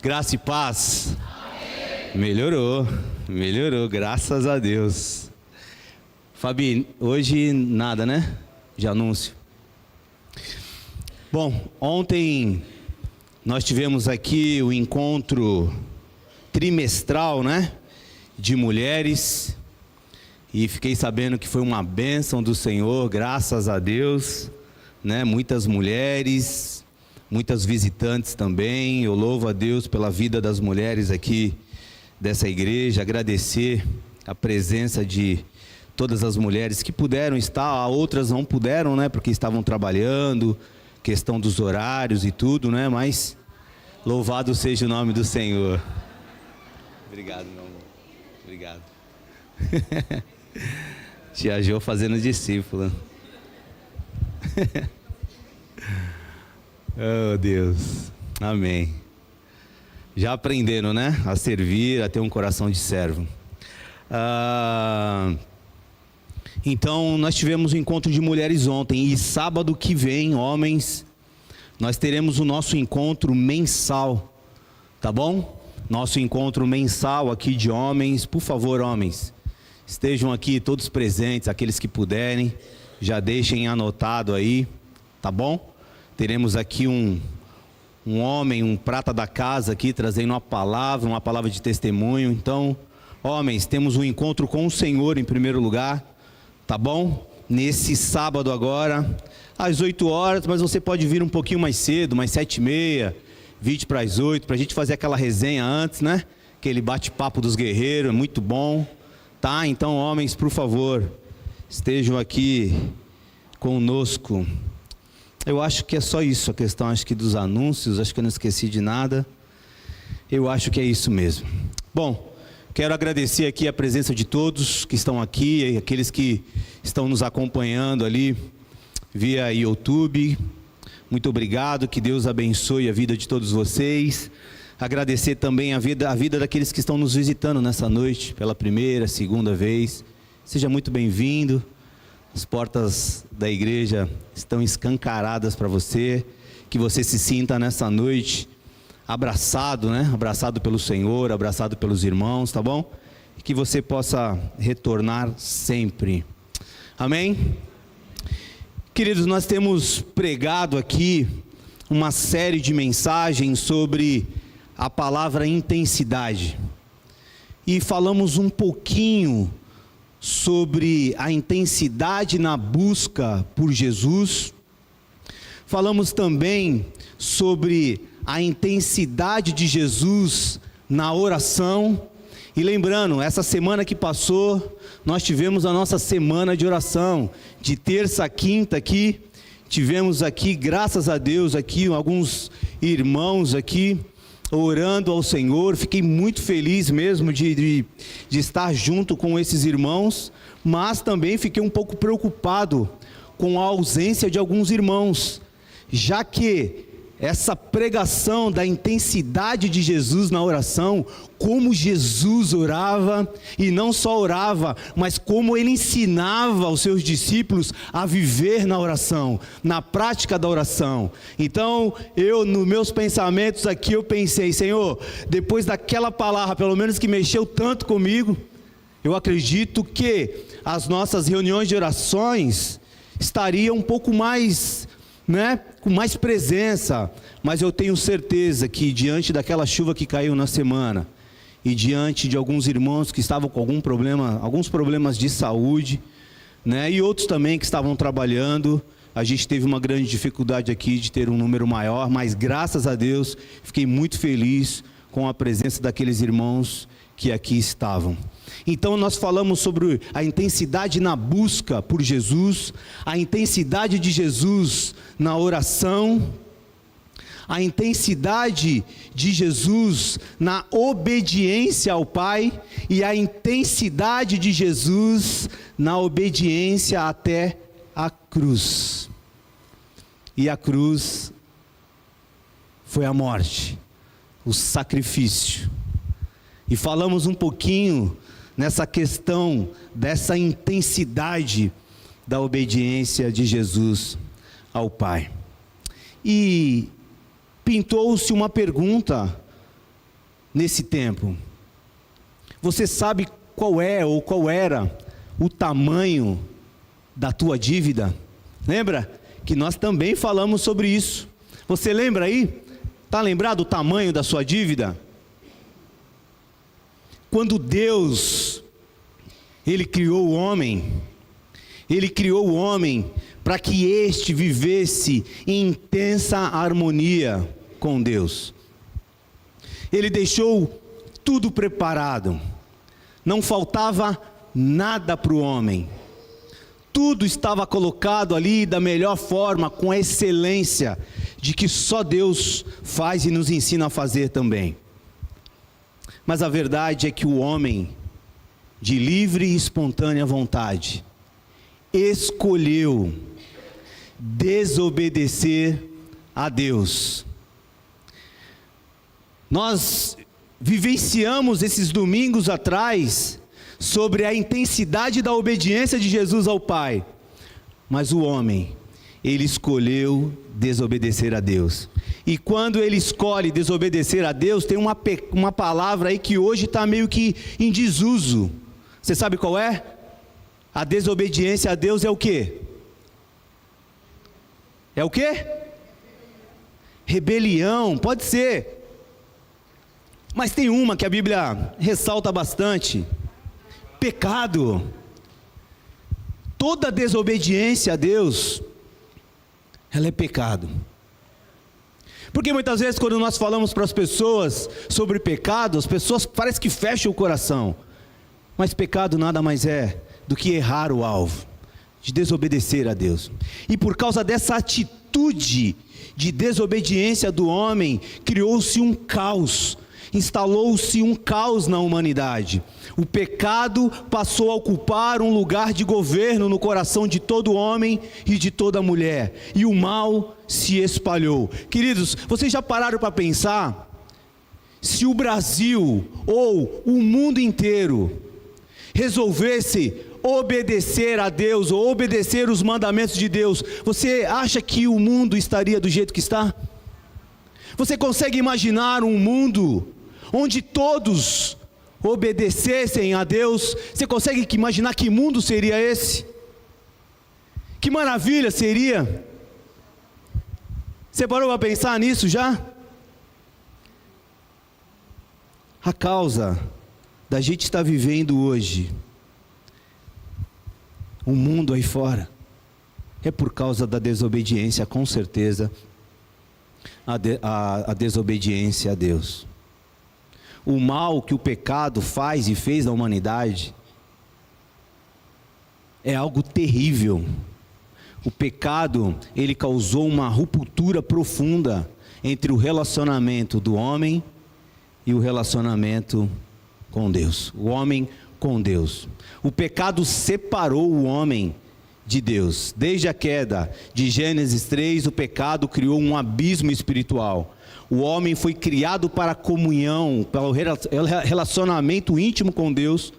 Graça e paz. Amém. Melhorou, graças a Deus. Fabi, hoje nada, né? De anúncio. Bom, ontem nós tivemos aqui o encontro trimestral, né? De mulheres. E fiquei sabendo que foi uma bênção do Senhor, graças a Deus, né? Muitas mulheres, muitas visitantes também. Eu louvo a Deus pela vida das mulheres aqui dessa igreja, agradecer a presença de todas as mulheres que puderam estar, outras não puderam, né? Porque estavam trabalhando, questão dos horários e tudo, né? Mas louvado seja o nome do Senhor. Obrigado, meu amor. Obrigado. Tia Jo fazendo discípula. Oh, Deus. Amém. Já aprenderam, né? A servir, a ter um coração de servo. Então, nós tivemos um encontro de mulheres ontem. E sábado que vem, homens, nós teremos o nosso encontro mensal. Tá bom? Nosso encontro mensal aqui de homens. Por favor, homens, estejam aqui todos presentes, aqueles que puderem. Já deixem anotado aí. Tá bom? Teremos aqui um homem, um prata da casa aqui, trazendo uma palavra de testemunho. Então, homens, temos um encontro com o Senhor em primeiro lugar, tá bom? Nesse sábado agora, às 8 horas, mas você pode vir um pouquinho mais cedo, mais 7h30, 20 para as 8, para a gente fazer aquela resenha antes, né? Aquele bate-papo dos guerreiros, é muito bom, tá? Então, homens, por favor, estejam aqui conosco. Eu acho que é só isso, a questão acho que dos anúncios, acho que eu não esqueci de nada. Eu acho que é isso mesmo. Bom, quero agradecer aqui a presença de todos que estão aqui, e aqueles que estão nos acompanhando ali via YouTube. Muito obrigado, que Deus abençoe a vida de todos vocês. Agradecer também a vida daqueles que estão nos visitando nessa noite, pela primeira, segunda vez. Seja muito bem-vindo. As portas da igreja estão escancaradas para você, que você se sinta nessa noite abraçado, né? Abraçado pelo Senhor, abraçado pelos irmãos, tá bom? E que você possa retornar sempre. Amém? Queridos, nós temos pregado aqui uma série de mensagens sobre a palavra intensidade. E falamos um pouquinho sobre a intensidade na busca por Jesus. Falamos também sobre a intensidade de Jesus na oração. E lembrando, essa semana que passou, nós tivemos a nossa semana de oração, de terça a quinta aqui. Tivemos aqui, graças a Deus, aqui alguns irmãos aqui, orando ao Senhor. Fiquei muito feliz mesmo de estar junto com esses irmãos, mas também fiquei um pouco preocupado com a ausência de alguns irmãos, já que essa pregação da intensidade de Jesus na oração, como Jesus orava, e não só orava, mas como ele ensinava aos seus discípulos a viver na oração, na prática da oração. Então, nos meus pensamentos aqui, eu pensei, Senhor, depois daquela palavra, pelo menos que mexeu tanto comigo, eu acredito que as nossas reuniões de orações estariam um pouco mais, né, com mais presença, mas eu tenho certeza que diante daquela chuva que caiu na semana, e diante de alguns irmãos que estavam com alguns problemas de saúde, né, e outros também que estavam trabalhando, a gente teve uma grande dificuldade aqui de ter um número maior, mas graças a Deus, fiquei muito feliz com a presença daqueles irmãos que aqui estavam. Então nós falamos sobre a intensidade na busca por Jesus, a intensidade de Jesus na oração, a intensidade de Jesus na obediência ao Pai e a intensidade de Jesus na obediência até a cruz. E a cruz foi a morte, o sacrifício. E falamos um pouquinho nessa questão dessa intensidade da obediência de Jesus ao Pai. E pintou-se uma pergunta nesse tempo. Você sabe qual é ou qual era o tamanho da tua dívida? Lembra que nós também falamos sobre isso? Você lembra aí? Está lembrado o tamanho da sua dívida? Quando Deus, Ele criou o homem para que este vivesse em intensa harmonia com Deus. Ele deixou tudo preparado, não faltava nada para o homem. Tudo estava colocado ali da melhor forma, com a excelência de que só Deus faz e nos ensina a fazer também. Mas a verdade é que o homem, de livre e espontânea vontade, escolheu desobedecer a Deus. Nós vivenciamos esses domingos atrás sobre a intensidade da obediência de Jesus ao Pai. Mas o homem, ele escolheu desobedecer a Deus. E quando ele escolhe desobedecer a Deus, tem uma palavra aí que hoje está meio que em desuso. Você sabe qual é? A desobediência a Deus é o quê? É o quê? Rebelião, pode ser. Mas tem uma que a Bíblia ressalta bastante: pecado. Toda desobediência a Deus, ela é pecado. Porque muitas vezes quando nós falamos para as pessoas sobre pecado, as pessoas parece que fecham o coração. Mas pecado nada mais é do que errar o alvo, de desobedecer a Deus. E por causa dessa atitude de desobediência do homem, criou-se um caos, instalou-se um caos na humanidade. O pecado passou a ocupar um lugar de governo no coração de todo homem e de toda mulher, e o mal se espalhou. Queridos, vocês já pararam para pensar? Se o Brasil ou o mundo inteiro resolvesse obedecer a Deus ou obedecer os mandamentos de Deus, você acha que o mundo estaria do jeito que está? Você consegue imaginar um mundo onde todos obedecessem a Deus? Você consegue imaginar que mundo seria esse? Que maravilha seria! Você parou para pensar nisso já? A causa da gente estar vivendo hoje o mundo aí fora é por causa da desobediência, com certeza, a desobediência a Deus. O mal que o pecado faz e fez na humanidade é algo terrível. O pecado, ele causou uma ruptura profunda entre o relacionamento do homem e o relacionamento com Deus. O homem com Deus. O pecado separou o homem de Deus. Desde a queda de Gênesis 3, o pecado criou um abismo espiritual. O homem foi criado para a comunhão, para o relacionamento íntimo com Deus,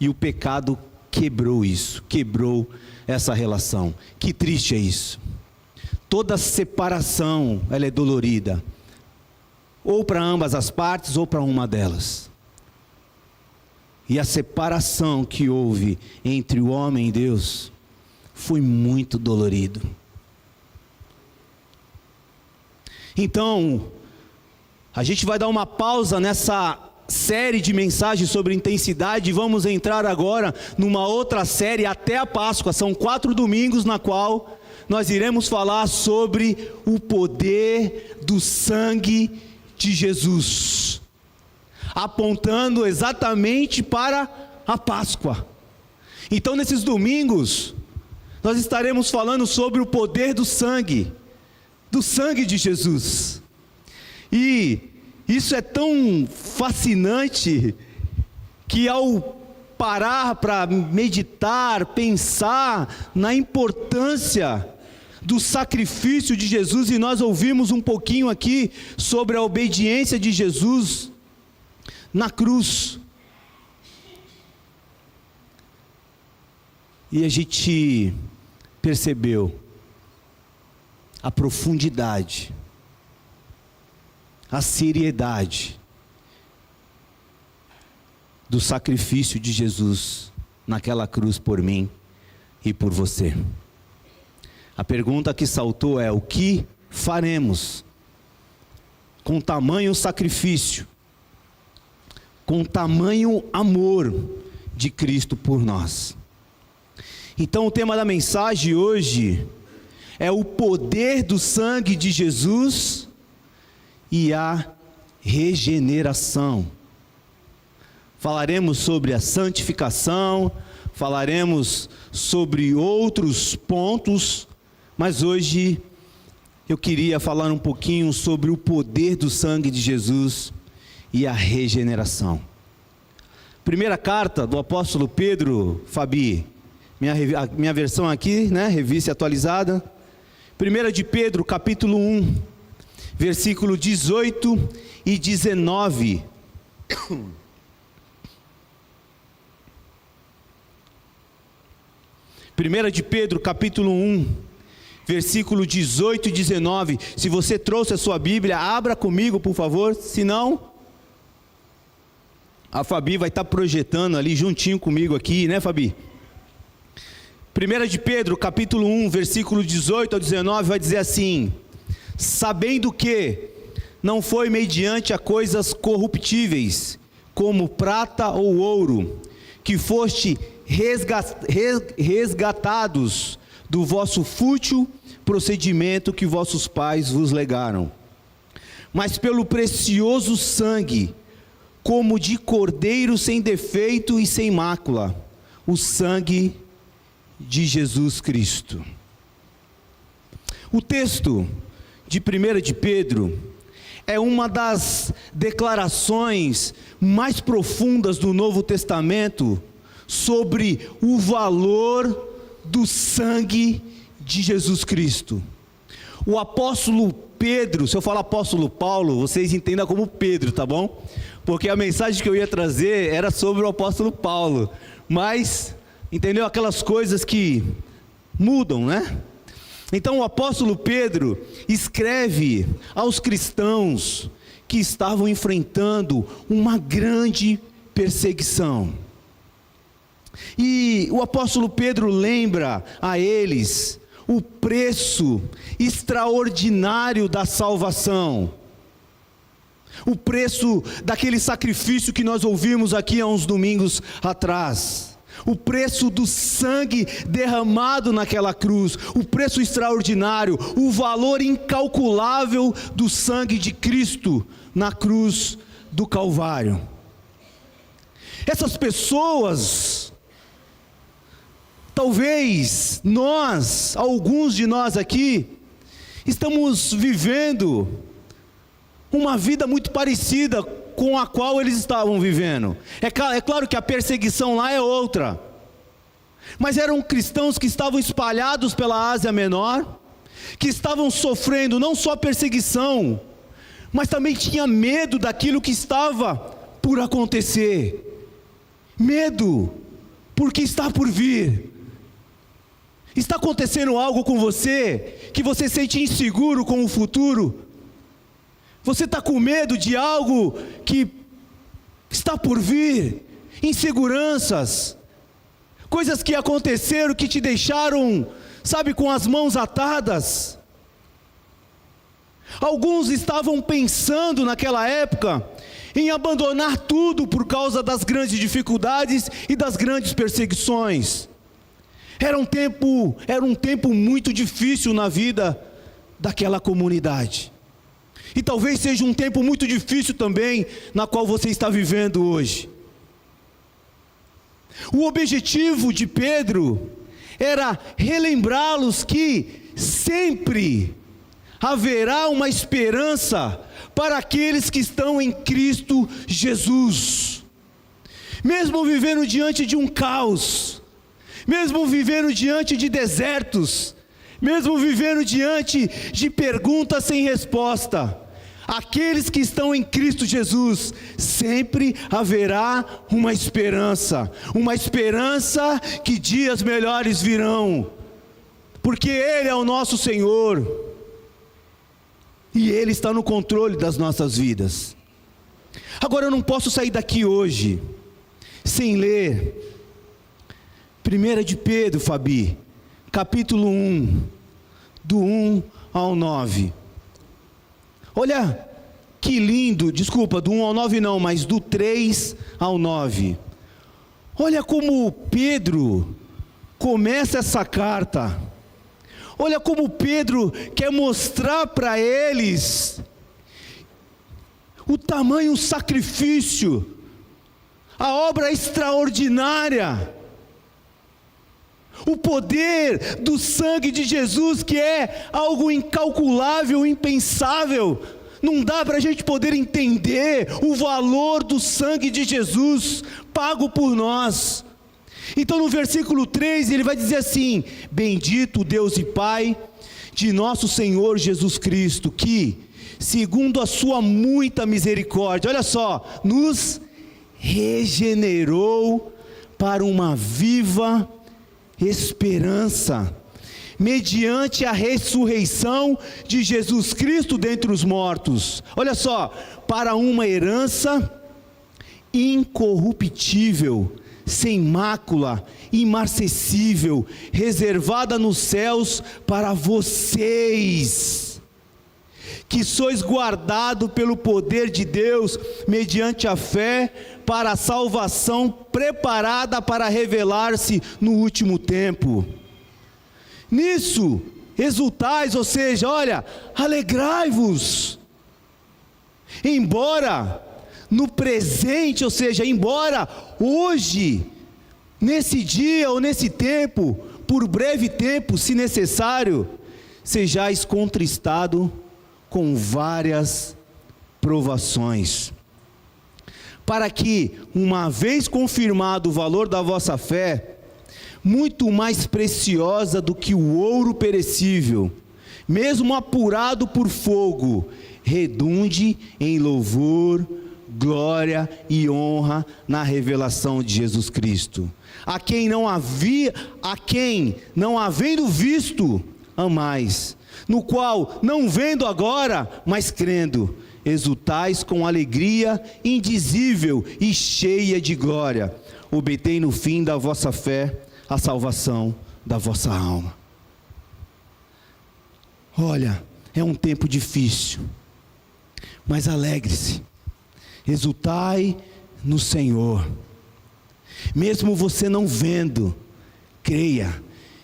e o pecado quebrou isso, quebrou essa relação. Que triste é isso. Toda separação, ela é dolorida, ou para ambas as partes, ou para uma delas. E a separação que houve entre o homem e Deus foi muito dolorido. Então, a gente vai dar uma pausa nessa série de mensagens sobre intensidade e vamos entrar agora numa outra série até a Páscoa. São 4 domingos na qual nós iremos falar sobre o poder do sangue de Jesus, apontando exatamente para a Páscoa. Então, nesses domingos, nós estaremos falando sobre o poder do sangue de Jesus. E isso é tão fascinante que ao parar para meditar, pensar na importância do sacrifício de Jesus, e nós ouvimos um pouquinho aqui sobre a obediência de Jesus na cruz. E a gente percebeu a profundidade, a seriedade do sacrifício de Jesus naquela cruz por mim e por você. A pergunta que saltou é: o que faremos com tamanho sacrifício, com tamanho amor de Cristo por nós? Então o tema da mensagem hoje é o poder do sangue de Jesus e a regeneração. Falaremos sobre a santificação, falaremos sobre outros pontos, mas hoje eu queria falar um pouquinho sobre o poder do sangue de Jesus e a regeneração. Primeira carta do apóstolo Pedro, Fabi, minha versão aqui, né, revista atualizada. 1 de Pedro, capítulo 1, versículo 18 e 19. 1 de Pedro, capítulo 1, versículo 18 e 19. Se você trouxe a sua Bíblia, abra comigo, por favor. Se não, a Fabi vai estar projetando ali juntinho comigo aqui, né, Fabi? 1 de Pedro, capítulo 1, versículo 18 ao 19, vai dizer assim: sabendo que não foi mediante a coisas corruptíveis, como prata ou ouro, que foste resgatados do vosso fútil procedimento que vossos pais vos legaram, mas pelo precioso sangue, como de cordeiro sem defeito e sem mácula, o sangue de Jesus Cristo. O texto de 1 de Pedro é uma das declarações mais profundas do Novo Testamento sobre o valor do sangue de Jesus Cristo. O apóstolo Pedro, se eu falar apóstolo Paulo, vocês entendam como Pedro, tá bom? Porque a mensagem que eu ia trazer era sobre o apóstolo Paulo, mas, entendeu? Aquelas coisas que mudam, né? Então o apóstolo Pedro escreve aos cristãos que estavam enfrentando uma grande perseguição. E o apóstolo Pedro lembra a eles o preço extraordinário da salvação, o preço daquele sacrifício que nós ouvimos aqui há uns domingos atrás, o preço do sangue derramado naquela cruz, o preço extraordinário, o valor incalculável do sangue de Cristo na cruz do Calvário. Essas pessoas, talvez nós, alguns de nós aqui, estamos vivendo uma vida muito parecida com a qual eles estavam vivendo. É claro que a perseguição lá é outra, mas eram cristãos que estavam espalhados pela Ásia Menor, que estavam sofrendo não só perseguição, mas também tinha medo daquilo que estava por acontecer. Medo, porque está por vir. Está acontecendo algo com você, que você sente inseguro com o futuro? Você está com medo de algo que está por vir? Inseguranças, coisas que aconteceram que te deixaram, sabe, com as mãos atadas. Alguns estavam pensando naquela época em abandonar tudo por causa das grandes dificuldades e das grandes perseguições. Era um tempo muito difícil na vida daquela comunidade. E talvez seja um tempo muito difícil também na qual você está vivendo hoje. O objetivo de Pedro era relembrá-los que sempre haverá uma esperança para aqueles que estão em Cristo Jesus. Mesmo vivendo diante de um caos, mesmo vivendo diante de desertos, mesmo vivendo diante de perguntas sem resposta, aqueles que estão em Cristo Jesus, sempre haverá uma esperança que dias melhores virão, porque Ele é o nosso Senhor, e Ele está no controle das nossas vidas. Agora eu não posso sair daqui hoje sem ler 1 de Pedro, Fabi, capítulo 1, do 1 ao 9. Olha que lindo, desculpa, do 1 ao 9 não, mas do 3 ao 9. Olha como Pedro começa essa carta. Olha como Pedro quer mostrar para eles o tamanho sacrifício, a obra extraordinária, o poder do sangue de Jesus, que é algo incalculável, impensável. Não dá para a gente poder entender o valor do sangue de Jesus, pago por nós. Então no versículo 3 ele vai dizer assim: bendito Deus e Pai de nosso Senhor Jesus Cristo, que, segundo a sua muita misericórdia, olha só, nos regenerou para uma viva esperança, mediante a ressurreição de Jesus Cristo dentre os mortos. Olha só, para uma herança incorruptível, sem mácula, imarcessível, reservada nos céus para vocês, que sois guardado pelo poder de Deus, mediante a fé, para a salvação preparada para revelar-se no último tempo. Nisso exultais, ou seja, olha, alegrai-vos, embora no presente, ou seja, embora hoje, nesse dia ou nesse tempo, por breve tempo, se necessário, sejais contristado com várias provações, para que, uma vez confirmado o valor da vossa fé, muito mais preciosa do que o ouro perecível, mesmo apurado por fogo, redunde em louvor, glória e honra na revelação de Jesus Cristo, a quem não havendo visto, amais, no qual, não vendo agora, mas crendo, exultais com alegria indizível e cheia de glória, obtém no fim da vossa fé a salvação da vossa alma. Olha, é um tempo difícil, mas alegre-se, exultai no Senhor, mesmo você não vendo, creia,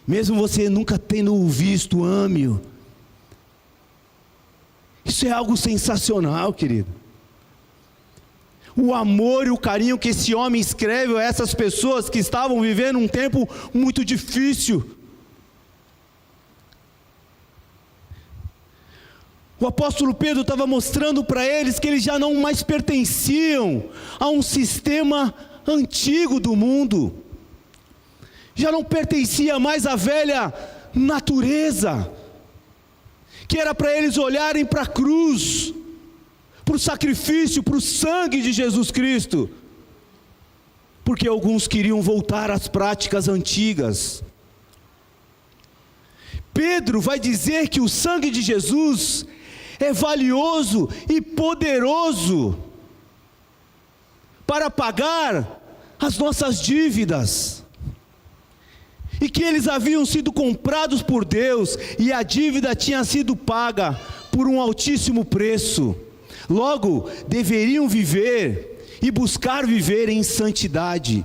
mesmo você nunca tendo o visto, ame-o. Isso é algo sensacional, querido. O amor e o carinho que esse homem escreve a essas pessoas que estavam vivendo um tempo muito difícil. O apóstolo Pedro estava mostrando para eles que eles já não mais pertenciam a um sistema antigo do mundo, já não pertencia mais à velha natureza, que era para eles olharem para a cruz, para o sacrifício, para o sangue de Jesus Cristo, porque alguns queriam voltar às práticas antigas. Pedro vai dizer que o sangue de Jesus é valioso e poderoso para pagar as nossas dívidas, e que eles haviam sido comprados por Deus, e a dívida tinha sido paga por um altíssimo preço. Logo, deveriam viver e buscar viver em santidade.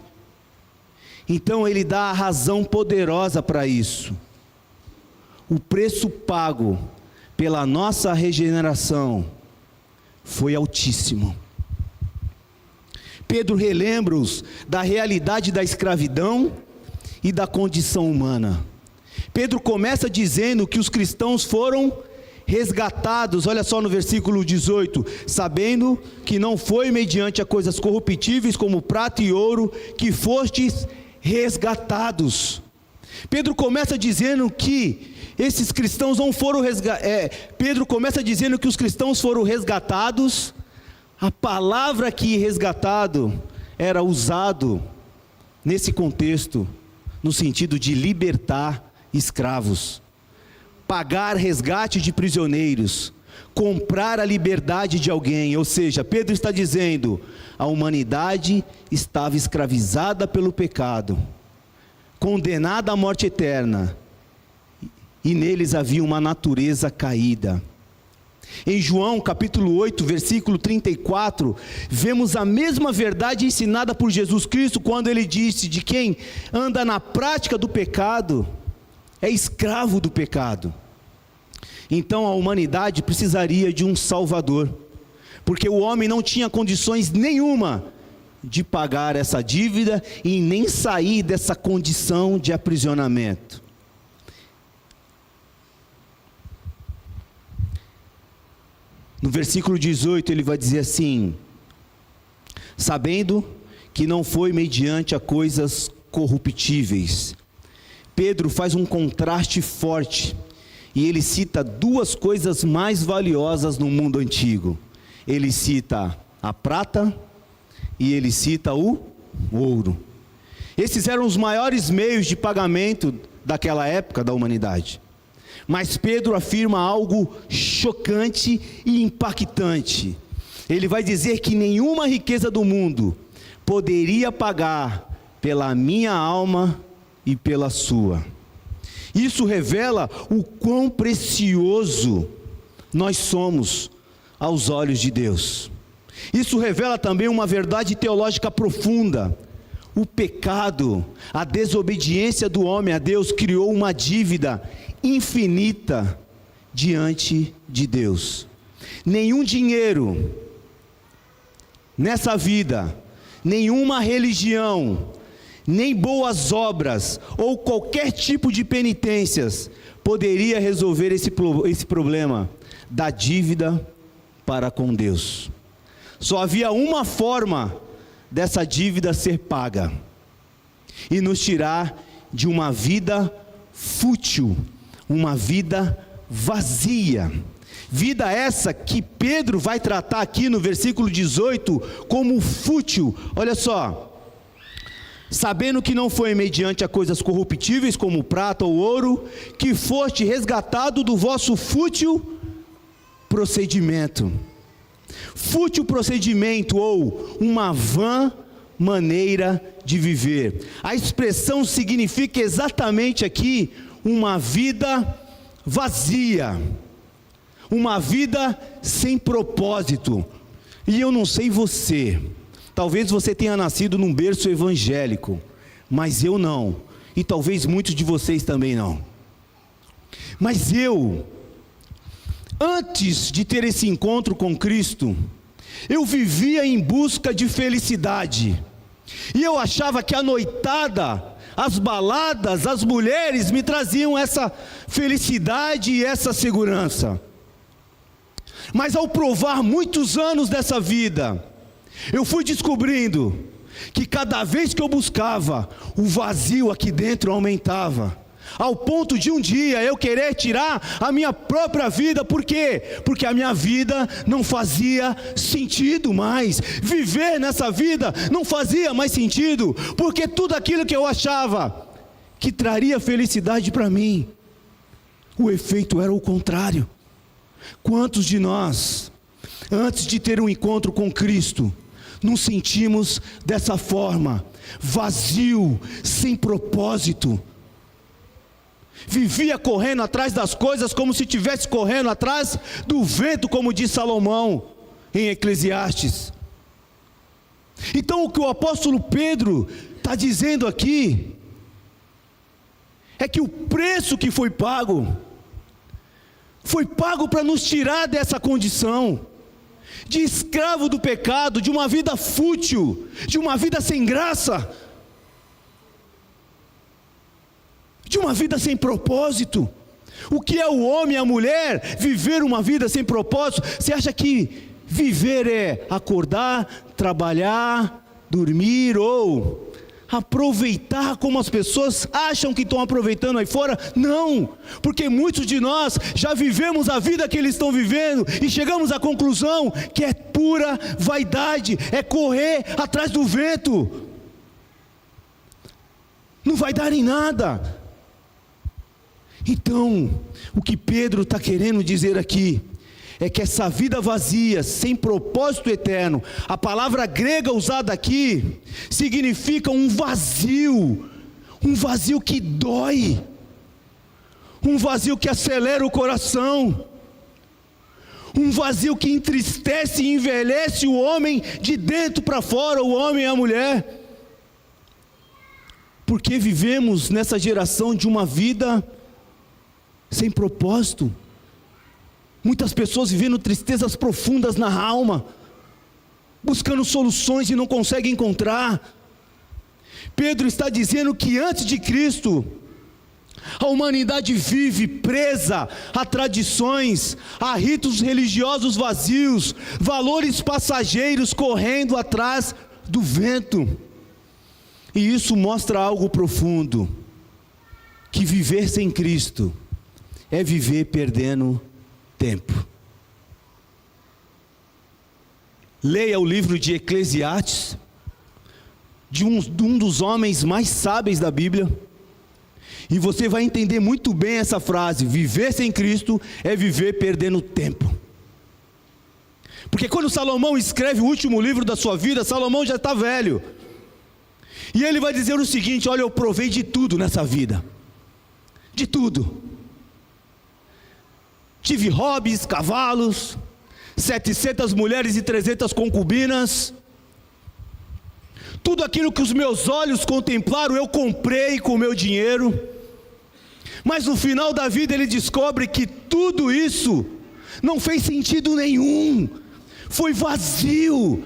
Então ele dá a razão poderosa para isso. O preço pago pela nossa regeneração foi altíssimo. Pedro relembra-os da realidade da escravidão e da condição humana. Pedro começa dizendo que os cristãos foram resgatados, olha só no versículo 18, sabendo que não foi mediante a coisas corruptíveis como prata e ouro que fostes resgatados. Pedro começa dizendo que esses cristãos não foram Pedro começa dizendo que os cristãos foram resgatados. A palavra aqui resgatado era usado nesse contexto no sentido de libertar escravos, pagar resgate de prisioneiros, comprar a liberdade de alguém. Ou seja, Pedro está dizendo, a humanidade estava escravizada pelo pecado, condenada à morte eterna, e neles havia uma natureza caída. Em João capítulo 8, versículo 34, vemos a mesma verdade ensinada por Jesus Cristo, quando ele disse, de quem anda na prática do pecado, é escravo do pecado. Então a humanidade precisaria de um Salvador, porque o homem não tinha condições nenhuma de pagar essa dívida e nem sair dessa condição de aprisionamento. No versículo 18 ele vai dizer assim: sabendo que não foi mediante a coisas corruptíveis. Pedro faz um contraste forte, e ele cita duas coisas mais valiosas no mundo antigo. Ele cita a prata e ele cita o ouro. Esses eram os maiores meios de pagamento daquela época da humanidade. Mas Pedro afirma algo chocante e impactante. Ele vai dizer que nenhuma riqueza do mundo poderia pagar pela minha alma e pela sua. Isso revela o quão precioso nós somos aos olhos de Deus. Isso revela também uma verdade teológica profunda. O pecado, a desobediência do homem a Deus criou uma dívida infinita diante de Deus. Nenhum dinheiro nessa vida, nenhuma religião, nem boas obras ou qualquer tipo de penitências poderia resolver esse problema da dívida para com Deus. Só havia uma forma dessa dívida ser paga e nos tirar de uma vida fútil, uma vida vazia. Vida essa que Pedro vai tratar aqui no versículo 18 como fútil. Olha só: sabendo que não foi mediante a coisas corruptíveis como prata ou ouro, que foste resgatado do vosso fútil procedimento. Fútil procedimento ou uma vã maneira de viver. A expressão significa exatamente aqui uma vida vazia, uma vida sem propósito. E eu não sei você, talvez você tenha nascido num berço evangélico, mas eu não, e talvez muitos de vocês também não. Mas eu, antes de ter esse encontro com Cristo, eu vivia em busca de felicidade, e eu achava que a noitada, as baladas, as mulheres me traziam essa felicidade e essa segurança. Mas ao provar muitos anos dessa vida, eu fui descobrindo que cada vez que eu buscava, o vazio aqui dentro aumentava, ao ponto de um dia eu querer tirar a minha própria vida. Por quê? Porque a minha vida não fazia sentido mais, viver nessa vida não fazia mais sentido, porque tudo aquilo que eu achava que traria felicidade para mim, o efeito era o contrário. Quantos de nós, antes de ter um encontro com Cristo, nos sentimos dessa forma, vazio, sem propósito? Vivia correndo atrás das coisas como se estivesse correndo atrás do vento, como diz Salomão em Eclesiastes. Então o que o apóstolo Pedro está dizendo aqui é que o preço que foi pago para nos tirar dessa condição de escravo do pecado, de uma vida fútil, de uma vida sem graça, de uma vida sem propósito. O que é o homem e a mulher viver uma vida sem propósito? Você acha que viver é acordar, trabalhar, dormir ou aproveitar como as pessoas acham que estão aproveitando aí fora? Não, porque muitos de nós já vivemos a vida que eles estão vivendo e chegamos à conclusão que é pura vaidade, é correr atrás do vento, não vai dar em nada. Então, o que Pedro está querendo dizer aqui é que essa vida vazia, sem propósito eterno, a palavra grega usada aqui, significa um vazio que dói, um vazio que acelera o coração, um vazio que entristece e envelhece o homem de dentro para fora, o homem e a mulher, porque vivemos nessa geração de uma vida sem propósito. Muitas pessoas vivendo tristezas profundas na alma, buscando soluções e não conseguem encontrar. Pedro está dizendo que antes de Cristo, a humanidade vive presa a tradições, a ritos religiosos vazios, valores passageiros correndo atrás do vento. E isso mostra algo profundo, que viver sem Cristo é viver perdendo tempo. Leia o livro de Eclesiastes, de um dos homens mais sábios da Bíblia, e você vai entender muito bem essa frase: viver sem Cristo é viver perdendo tempo. Porque quando Salomão escreve o último livro da sua vida, Salomão já está velho, e ele vai dizer o seguinte: olha, eu provei de tudo nessa vida, de tudo. Tive hobbies, cavalos, 700 mulheres e 300 concubinas. Tudo aquilo que os meus olhos contemplaram, eu comprei com o meu dinheiro. Mas no final da vida ele descobre que tudo isso não fez sentido nenhum, foi vazio.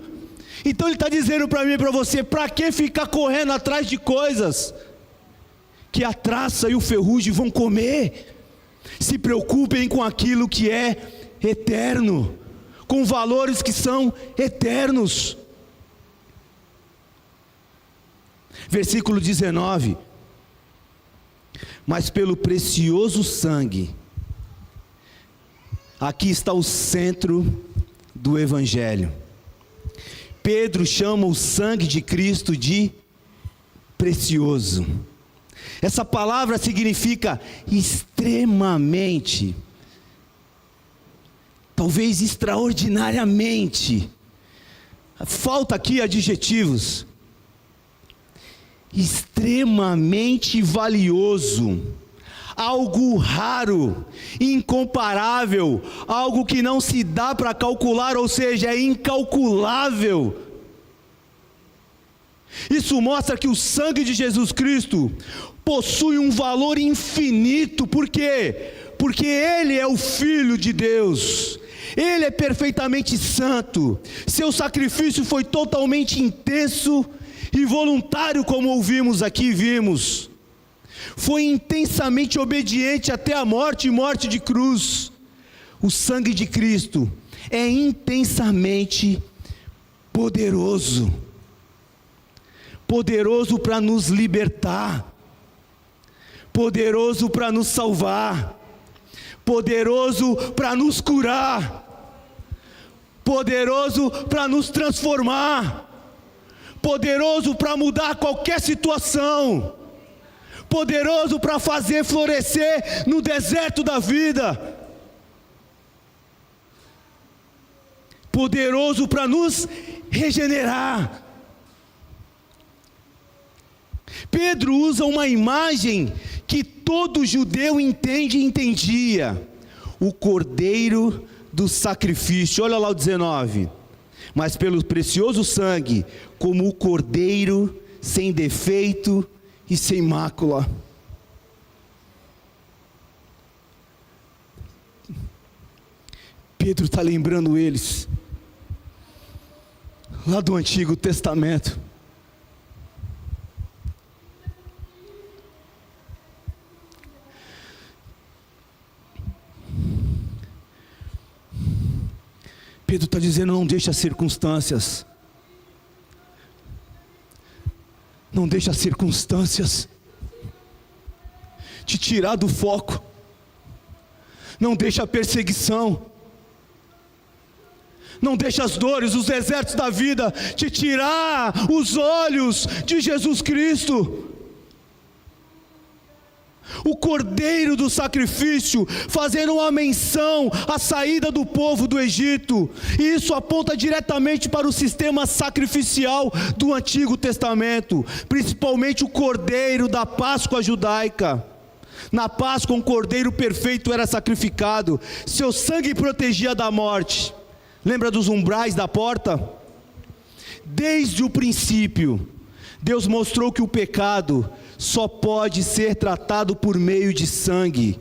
Então ele está dizendo para mim e para você: para que ficar correndo atrás de coisas que a traça e o ferrugem vão comer? Se preocupem com aquilo que é eterno, com valores que são eternos. Versículo 19: mas pelo precioso sangue, aqui está o centro do Evangelho. Pedro chama o sangue de Cristo de precioso. Essa palavra significa extremamente, talvez extraordinariamente. Falta aqui adjetivos. Extremamente valioso, algo raro, incomparável, algo que não se dá para calcular, ou seja, é incalculável. Isso mostra que o sangue de Jesus Cristo possui um valor infinito. Por quê? Porque Ele é o Filho de Deus, Ele é perfeitamente santo, seu sacrifício foi totalmente intenso e voluntário, como ouvimos aqui, vimos. Foi intensamente obediente até a morte e morte de cruz. O sangue de Cristo é intensamente poderoso, poderoso para nos libertar, poderoso para nos salvar, poderoso para nos curar, poderoso para nos transformar, poderoso para mudar qualquer situação, poderoso para fazer florescer no deserto da vida, poderoso para nos regenerar. Pedro usa uma imagem que todo judeu entende e entendia: o cordeiro do sacrifício. Olha lá o 19: mas pelo precioso sangue, como o cordeiro sem defeito e sem mácula. Pedro está lembrando eles lá do Antigo Testamento. Pedro está dizendo: não deixa as circunstâncias, não deixa as circunstâncias te tirar do foco, não deixa a perseguição, não deixa as dores, os desertos da vida te tirar os olhos de Jesus Cristo. o cordeiro do sacrifício, fazendo uma menção à saída do povo do Egito. E isso aponta diretamente para o sistema sacrificial do Antigo Testamento, principalmente o cordeiro da Páscoa judaica. Na Páscoa, um cordeiro perfeito era sacrificado, seu sangue protegia da morte. Lembra dos umbrais da porta? Desde o princípio, Deus mostrou que o pecado só pode ser tratado por meio de sangue.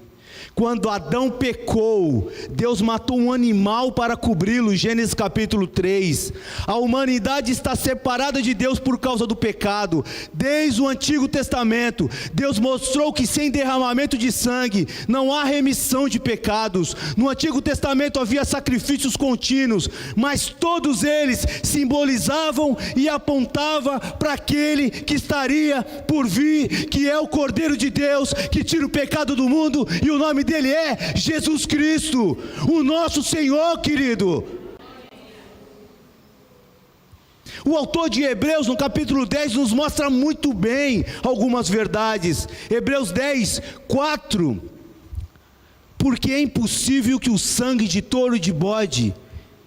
Quando Adão pecou, Deus matou um animal para cobri-lo, Gênesis capítulo 3. A humanidade está separada de Deus por causa do pecado. Desde o Antigo Testamento, Deus mostrou que sem derramamento de sangue não há remissão de pecados. No Antigo Testamento havia sacrifícios contínuos, mas todos eles simbolizavam e apontavam para aquele que estaria por vir, que é o Cordeiro de Deus, que tira o pecado do mundo, e o nome dele é Jesus Cristo, o nosso Senhor, querido. O autor de Hebreus, no capítulo 10, nos mostra muito bem algumas verdades. Hebreus 10, 4. Porque é impossível que o sangue de touro e de bode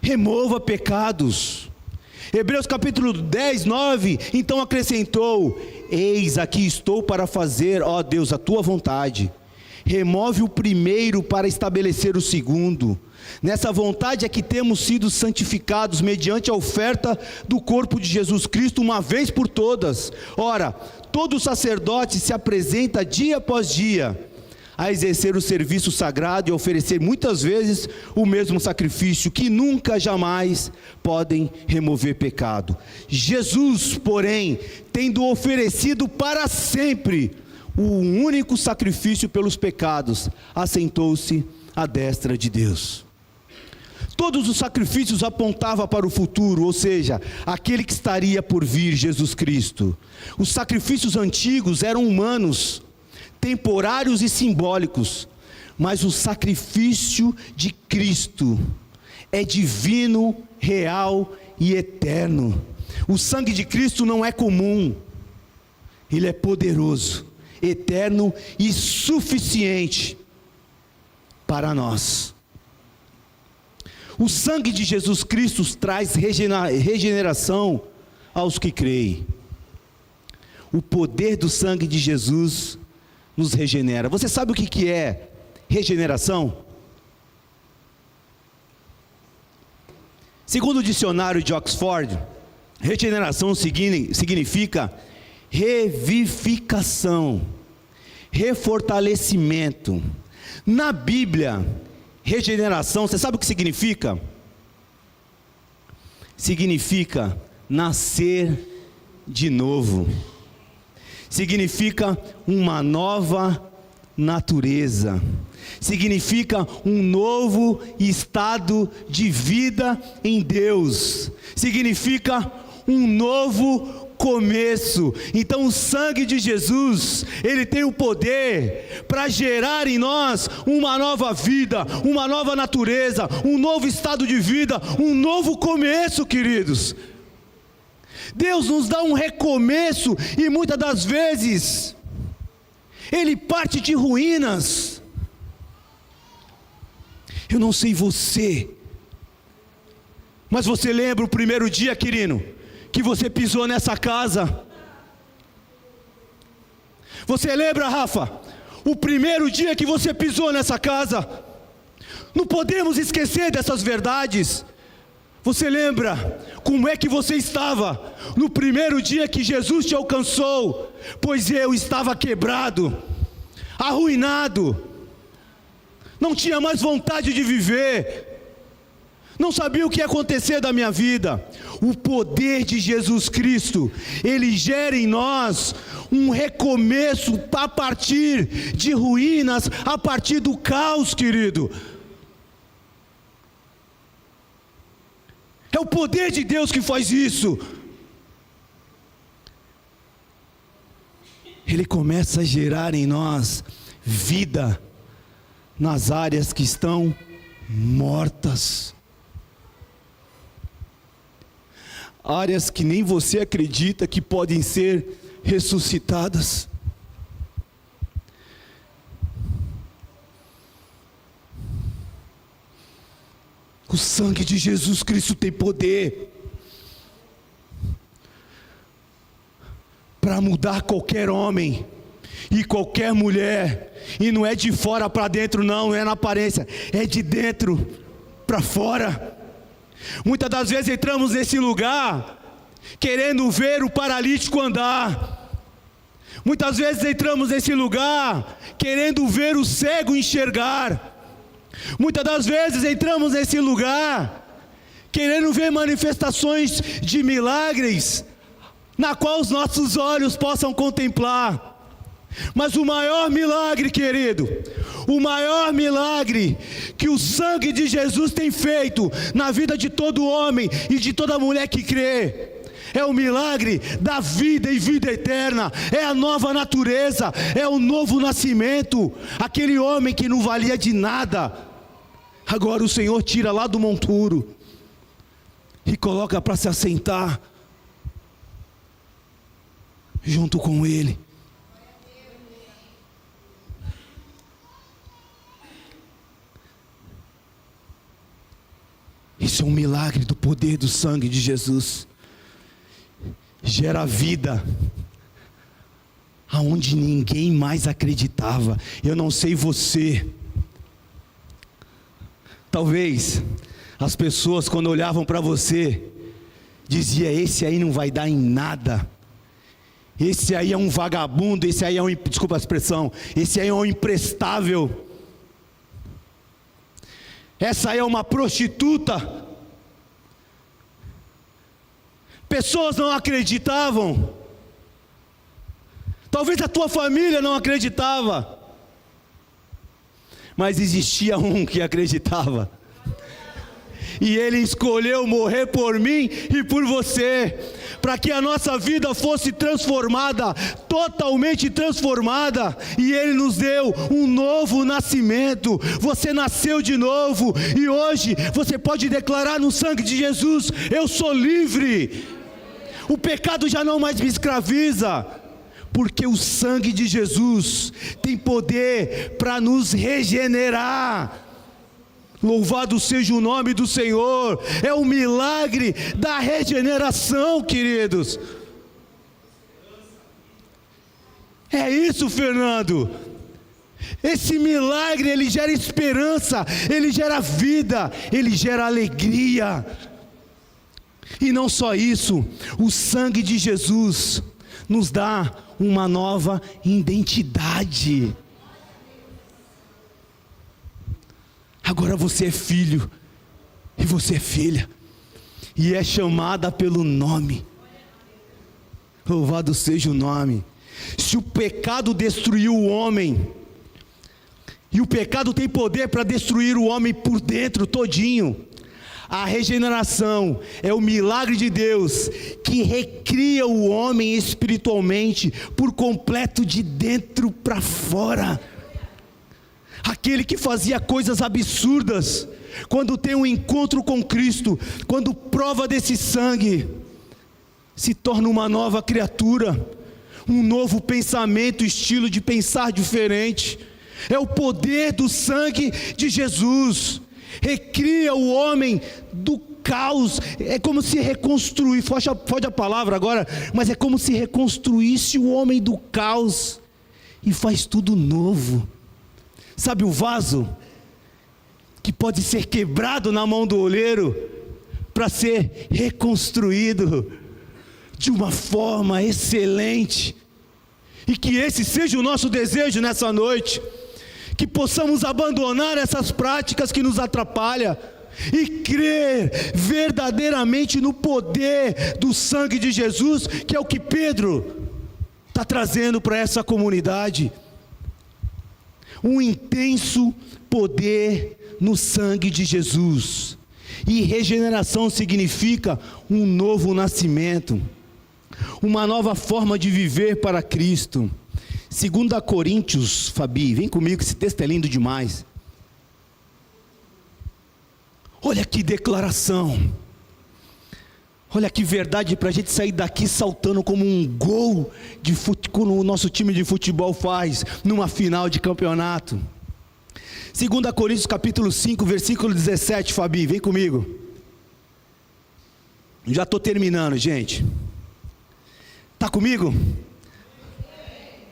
remova pecados. Hebreus capítulo 10, 9, então acrescentou: eis aqui estou para fazer, ó Deus, a tua vontade. Remove o primeiro para estabelecer o segundo. Nessa vontade é que temos sido santificados mediante a oferta do corpo de Jesus Cristo uma vez por todas. Ora, todo sacerdote se apresenta dia após dia a exercer o serviço sagrado e a oferecer muitas vezes o mesmo sacrifício, que nunca jamais podem remover pecado. Jesus, porém, tendo oferecido para sempre o único sacrifício pelos pecados, assentou-se à destra de Deus. Todos os sacrifícios apontavam para o futuro, ou seja, aquele que estaria por vir, Jesus Cristo. Os sacrifícios antigos eram humanos, temporários e simbólicos, mas o sacrifício de Cristo é divino, real e eterno. O sangue de Cristo não é comum, ele é poderoso, eterno e suficiente para nós. O sangue de Jesus Cristo traz regeneração aos que creem. O poder do sangue de Jesus nos regenera. Você sabe o que é regeneração? Segundo o dicionário de Oxford, regeneração significa revivificação, refortalecimento. Na Bíblia, regeneração, você sabe o que significa? Significa nascer de novo. Significa uma nova natureza. Significa um novo estado de vida em Deus. Significa um novo começo. Então o sangue de Jesus, ele tem o poder para gerar em nós uma nova vida, uma nova natureza, um novo estado de vida, um novo começo, queridos. Deus nos dá um recomeço e muitas das vezes ele parte de ruínas. Eu não sei você, mas você lembra o primeiro dia, querido, que você pisou nessa casa? Você lembra, Rafa, o primeiro dia que você pisou nessa casa? Não podemos esquecer dessas verdades. Você lembra como é que você estava no primeiro dia que Jesus te alcançou? Pois eu estava quebrado, arruinado, não tinha mais vontade de viver, não sabia o que ia acontecer da minha vida. O poder de Jesus Cristo, ele gera em nós um recomeço a partir de ruínas, a partir do caos, querido. É o poder de Deus que faz isso. Ele começa a gerar em nós vida nas áreas que estão mortas. Áreas que nem você acredita que podem ser ressuscitadas. O sangue de Jesus Cristo tem poder para mudar qualquer homem e qualquer mulher. E não é de fora para dentro, não é na aparência, é de dentro para fora. Muitas das vezes entramos nesse lugar querendo ver o paralítico andar. Muitas vezes entramos nesse lugar querendo ver o cego enxergar. Muitas das vezes entramos nesse lugar querendo ver manifestações de milagres, na qual os nossos olhos possam contemplar. Mas o maior milagre, querido, o maior milagre que o sangue de Jesus tem feito na vida de todo homem e de toda mulher que crê, é o milagre da vida e vida eterna, é a nova natureza, é o novo nascimento. Aquele homem que não valia de nada, agora o Senhor tira lá do monturo e coloca para se assentar junto com Ele. Isso é um milagre do poder do sangue de Jesus. Gera vida aonde ninguém mais acreditava. Eu não sei você, talvez as pessoas quando olhavam para você dizia: esse aí não vai dar em nada, esse aí é um vagabundo, esse aí é um, desculpa a expressão, esse aí é um imprestável, essa aí é uma prostituta. Pessoas não acreditavam. Talvez a tua família não acreditava, mas existia um que acreditava, e Ele escolheu morrer por mim e por você, para que a nossa vida fosse transformada, totalmente transformada, e Ele nos deu um novo nascimento. Você nasceu de novo, e hoje você pode declarar no sangue de Jesus: eu sou livre, o pecado já não mais me escraviza, porque o sangue de Jesus tem poder para nos regenerar. Louvado seja o nome do Senhor. É o milagre da regeneração, queridos. É isso, Fernando. Esse milagre, ele gera esperança, ele gera vida, ele gera alegria. E não só isso, o sangue de Jesus nos dá uma nova identidade. Agora você é filho, e você é filha, e é chamada pelo nome. Louvado seja o nome. Se o pecado destruiu o homem, e o pecado tem poder para destruir o homem por dentro todinho, a regeneração é o milagre de Deus que recria o homem espiritualmente por completo, de dentro para fora. Aquele que fazia coisas absurdas, quando tem um encontro com Cristo, quando prova desse sangue, se torna uma nova criatura, um novo pensamento, estilo de pensar diferente. É o poder do sangue de Jesus. Recria o homem do caos. É como se reconstruir, foge a palavra agora, mas é como se reconstruísse o homem do caos e faz tudo novo. Sabe o vaso que pode ser quebrado na mão do oleiro para ser reconstruído de uma forma excelente? E que esse seja o nosso desejo nessa noite, que possamos abandonar essas práticas que nos atrapalham e crer verdadeiramente no poder do sangue de Jesus, que é o que Pedro está trazendo para essa comunidade. Um intenso poder no sangue de Jesus. E regeneração significa um novo nascimento, uma nova forma de viver para Cristo. 2 Coríntios, Fabi, vem comigo, esse texto é lindo demais. Olha que declaração, olha que verdade, para a gente sair daqui saltando como um gol como o nosso time de futebol faz numa final de campeonato. 2 Coríntios capítulo 5, versículo 17, Fabi, vem comigo. Já estou terminando, gente. Está comigo?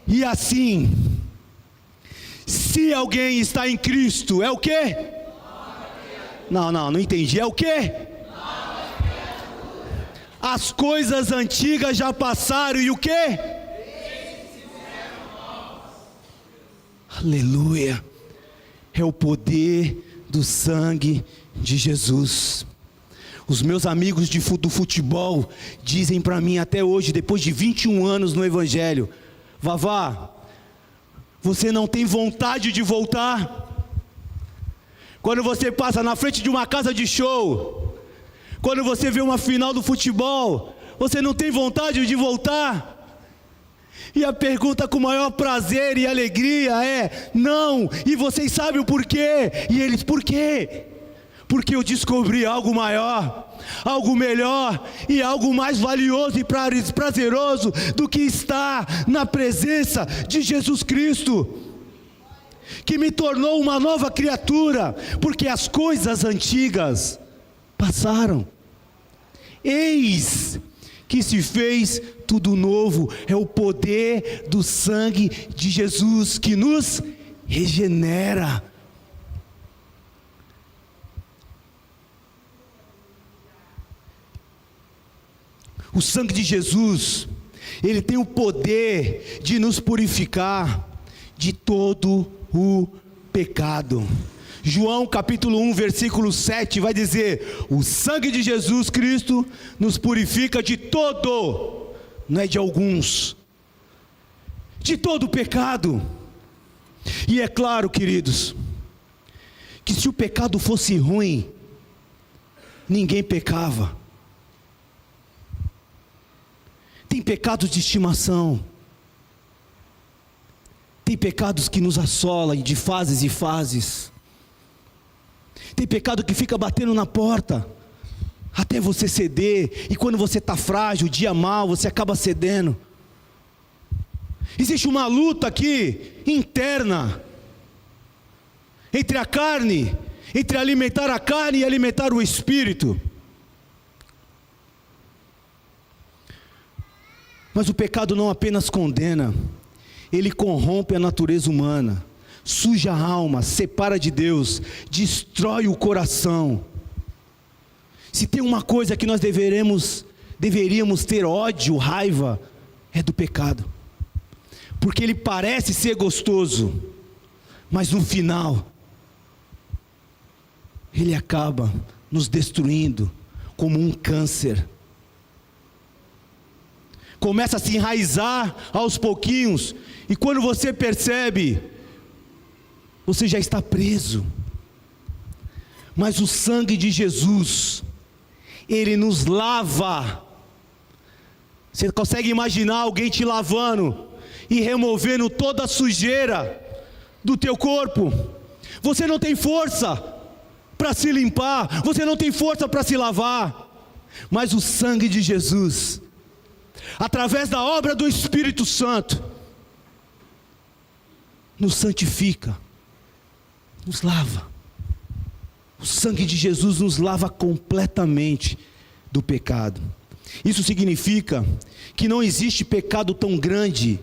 E assim, se alguém está em Cristo, é o quê? Não entendi, é o quê? As coisas antigas já passaram e o quê? Aleluia. É o poder do sangue de Jesus. Os meus amigos do futebol dizem para mim até hoje, depois de 21 anos no Evangelho: Vavá, você não tem vontade de voltar? Quando você passa na frente de uma casa de show, quando você vê uma final do futebol, você não tem vontade de voltar? E a pergunta com maior prazer e alegria é: não, e vocês sabem o porquê? E eles: por quê? Porque eu descobri algo maior, algo melhor e algo mais valioso e prazeroso do que estar na presença de Jesus Cristo, que me tornou uma nova criatura, porque as coisas antigas passaram, eis que se fez tudo novo. É o poder do sangue de Jesus que nos regenera. O sangue de Jesus, ele tem o poder de nos purificar de todo o pecado. João capítulo 1, versículo 7 vai dizer: o sangue de Jesus Cristo nos purifica de todo, não é de alguns, de todo o pecado. E é claro, queridos, que se o pecado fosse ruim, ninguém pecava. Tem pecados de estimação, tem pecados que nos assolam de fases e fases, tem pecado que fica batendo na porta, até você ceder, e quando você está frágil, dia mal, você acaba cedendo. Existe uma luta aqui, interna, entre a carne, entre alimentar a carne e alimentar o espírito. Mas o pecado não apenas condena, ele corrompe a natureza humana, suja a alma, separa de Deus, destrói o coração. Se tem uma coisa que nós deveríamos ter ódio, raiva, é do pecado, porque ele parece ser gostoso, mas no final, ele acaba nos destruindo como um câncer. Começa a se enraizar aos pouquinhos, e quando você percebe, você já está preso. Mas o sangue de Jesus, ele nos lava. Você consegue imaginar alguém te lavando e removendo toda a sujeira do teu corpo? Você não tem força para se limpar, você não tem força para se lavar, mas o sangue de Jesus, através da obra do Espírito Santo, nos santifica, nos lava. O sangue de Jesus nos lava completamente do pecado. Isso significa que não existe pecado tão grande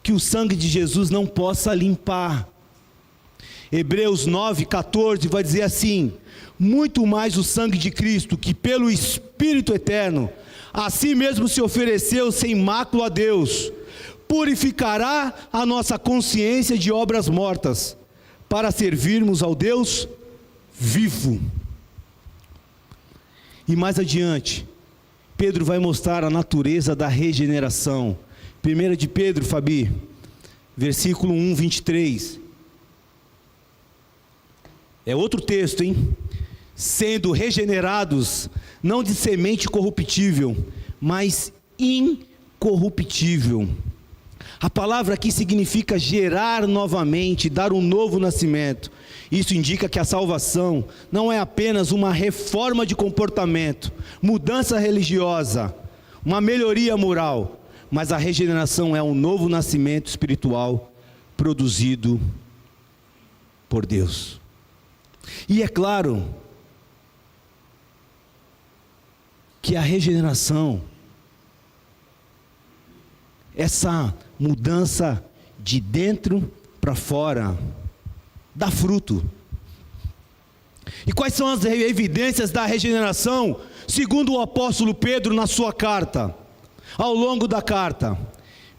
que o sangue de Jesus não possa limpar. Hebreus 9:14 vai dizer assim: muito mais o sangue de Cristo, que pelo Espírito eterno a si mesmo se ofereceu sem mácula a Deus, purificará a nossa consciência de obras mortas, para servirmos ao Deus vivo. E mais adiante, Pedro vai mostrar a natureza da regeneração. 1 de Pedro, Fabi, versículo 1, 23. É outro texto, hein? Sendo regenerados, não de semente corruptível, mas incorruptível. A palavra aqui significa gerar novamente, dar um novo nascimento. Isso indica que a salvação não é apenas uma reforma de comportamento, mudança religiosa, uma melhoria moral, mas a regeneração é um novo nascimento espiritual produzido por Deus. E é claro que a regeneração, essa mudança de dentro para fora, dá fruto. E quais são as evidências da regeneração, segundo o apóstolo Pedro na sua carta? Ao longo da carta,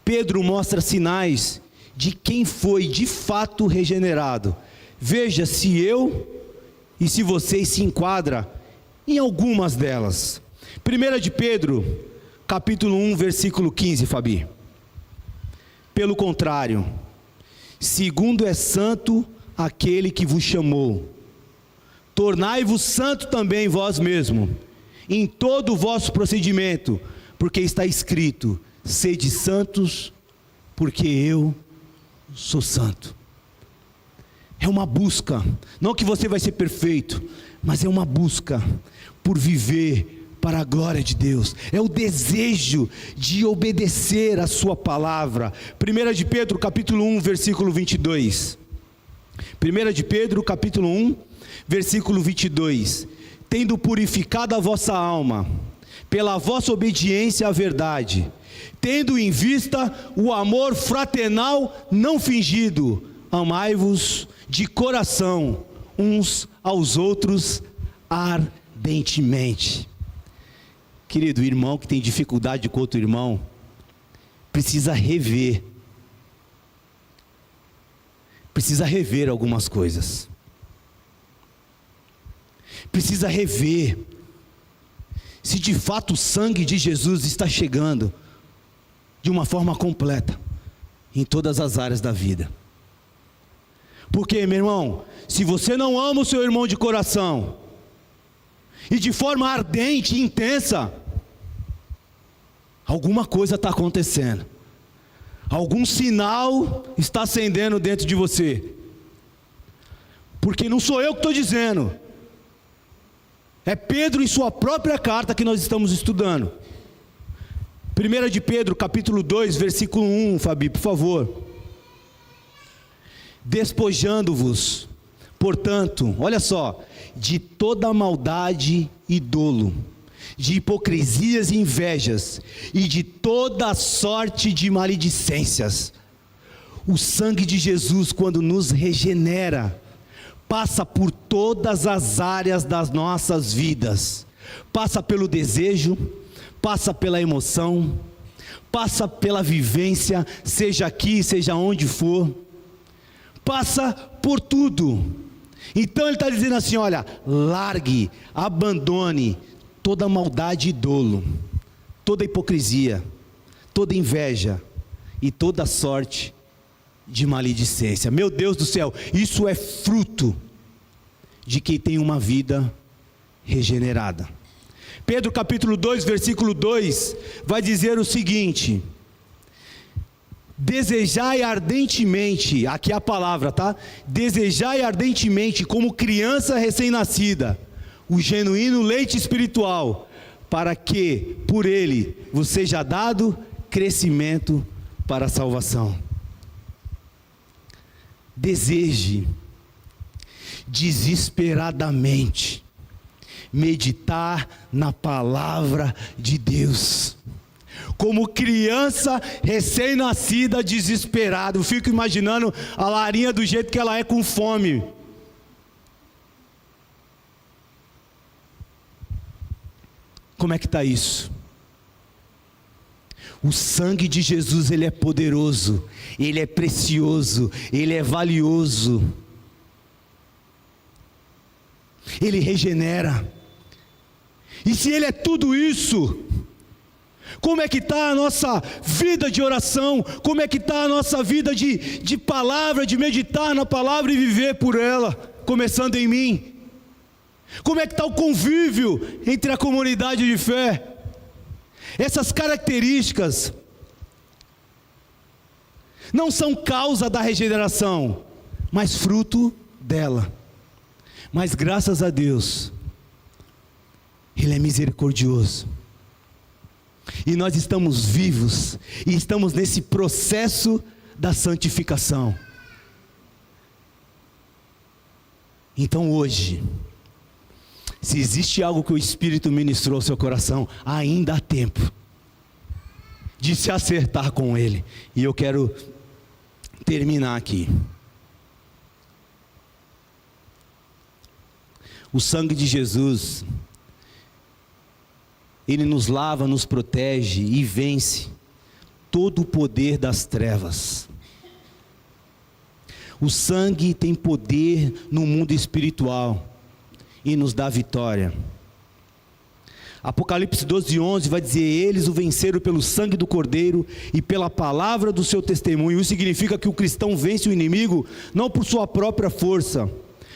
Pedro mostra sinais de quem foi de fato regenerado. Veja se eu e se vocês se enquadram em algumas delas. 1 de Pedro, capítulo 1, versículo 15, Fabi. Pelo contrário, segundo é santo aquele que vos chamou, tornai-vos santo também vós mesmo, em todo o vosso procedimento, porque está escrito: sede santos, porque eu sou santo. É uma busca, não que você vai ser perfeito, mas é uma busca por viver para a glória de Deus, é o desejo de obedecer a sua palavra. 1 de Pedro capítulo 1, versículo 22, 1 de Pedro capítulo 1, versículo 22, tendo purificado a vossa alma, pela vossa obediência à verdade, tendo em vista o amor fraternal não fingido, amai-vos de coração uns aos outros ardentemente. Querido, o irmão que tem dificuldade com outro irmão, precisa rever algumas coisas, precisa rever se de fato o sangue de Jesus está chegando de uma forma completa em todas as áreas da vida. Porque, meu irmão, se você não ama o seu irmão de coração, e de forma ardente e intensa, alguma coisa está acontecendo, algum sinal está acendendo dentro de você, porque não sou eu que estou dizendo, é Pedro em sua própria carta que nós estamos estudando. 1 de Pedro capítulo 2, versículo 1, Fabi, por favor. Despojando-vos, portanto, olha só, de toda maldade e dolo, de hipocrisias e invejas, e de toda sorte de maledicências. O sangue de Jesus, quando nos regenera, passa por todas as áreas das nossas vidas, passa pelo desejo, passa pela emoção, passa pela vivência, seja aqui, seja onde for, passa por tudo. Então ele está dizendo assim, olha, largue, abandone toda maldade e dolo, toda hipocrisia, toda inveja e toda sorte de maledicência. Meu Deus do céu, isso é fruto de quem tem uma vida regenerada. Pedro capítulo 2, versículo 2, vai dizer o seguinte: desejai ardentemente, aqui é a palavra, tá? Desejai ardentemente, como criança recém-nascida, o genuíno leite espiritual, para que por ele vos seja dado crescimento para a salvação. Deseje desesperadamente meditar na palavra de Deus, como criança recém-nascida desesperada. Eu fico imaginando a Larinha do jeito que ela é com fome. Como é que está isso? O sangue de Jesus, ele é poderoso, ele é precioso, ele é valioso, ele regenera. E se ele é tudo isso, como é que está a nossa vida de oração? Como é que está a nossa vida de palavra, de meditar na palavra e viver por ela, começando em mim? Como é que está o convívio entre a comunidade de fé? Essas características não são causa da regeneração, mas fruto dela. Mas graças a Deus, Ele é misericordioso, e nós estamos vivos, e estamos nesse processo da santificação. Então hoje, se existe algo que o Espírito ministrou ao seu coração, ainda há tempo de se acertar com Ele. E eu quero terminar aqui. O sangue de Jesus, Ele nos lava, nos protege e vence todo o poder das trevas. O sangue tem poder no mundo espiritual e nos dá vitória. Apocalipse 12:11 vai dizer: eles o venceram pelo sangue do Cordeiro e pela palavra do seu testemunho. Isso significa que o cristão vence o inimigo não por sua própria força,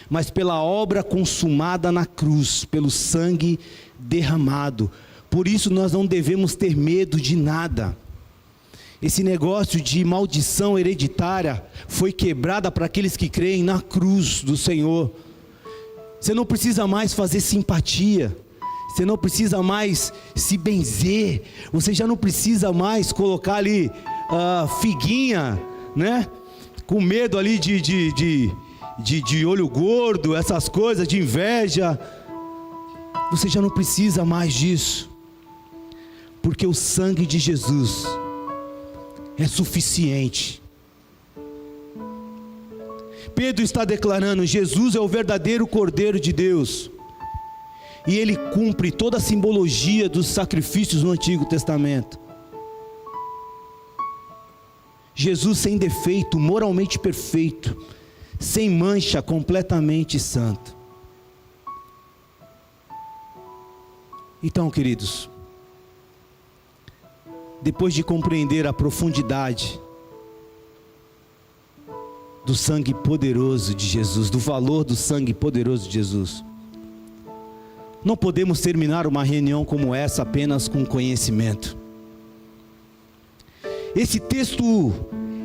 mas pela obra consumada na cruz, pelo sangue derramado. Por isso nós não devemos ter medo de nada. Esse negócio de maldição hereditária foi quebrada para aqueles que creem na cruz do Senhor. Você não precisa mais fazer simpatia, você não precisa mais se benzer, você já não precisa mais colocar ali figuinha, né? Com medo ali de olho gordo, essas coisas, de inveja. Você já não precisa mais disso, porque o sangue de Jesus é suficiente. Pedro está declarando: Jesus é o verdadeiro Cordeiro de Deus, e Ele cumpre toda a simbologia dos sacrifícios no Antigo Testamento. Jesus sem defeito, moralmente perfeito, sem mancha, completamente santo. Então, queridos, depois de compreender a profundidade do sangue poderoso de Jesus, do valor do sangue poderoso de Jesus, não podemos terminar uma reunião como essa apenas com conhecimento. Esse texto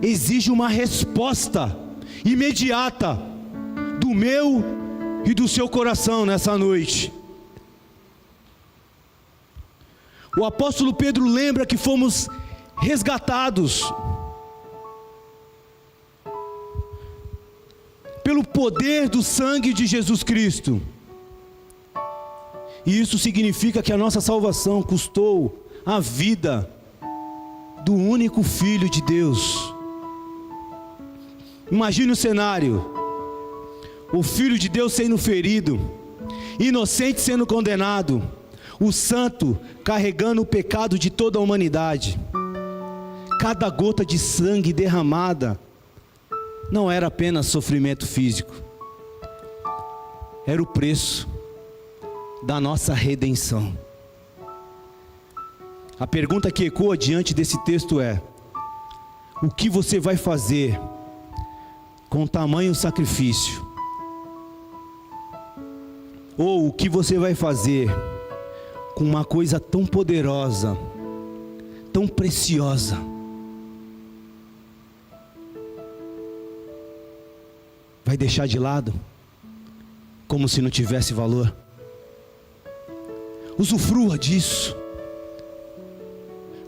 exige uma resposta imediata do meu e do seu coração nessa noite. O apóstolo Pedro lembra que fomos resgatados pelo poder do sangue de Jesus Cristo. E isso significa que a nossa salvação custou a vida do único Filho de Deus. Imagine o cenário: o Filho de Deus sendo ferido, inocente sendo condenado, o santo carregando o pecado de toda a humanidade. Cada gota de sangue derramada não era apenas sofrimento físico, era o preço da nossa redenção. A pergunta que ecoa diante desse texto é: o que você vai fazer com tamanho sacrifício? Ou o que você vai fazer com uma coisa tão poderosa, tão preciosa? Vai deixar de lado, como se não tivesse valor? Usufrua disso,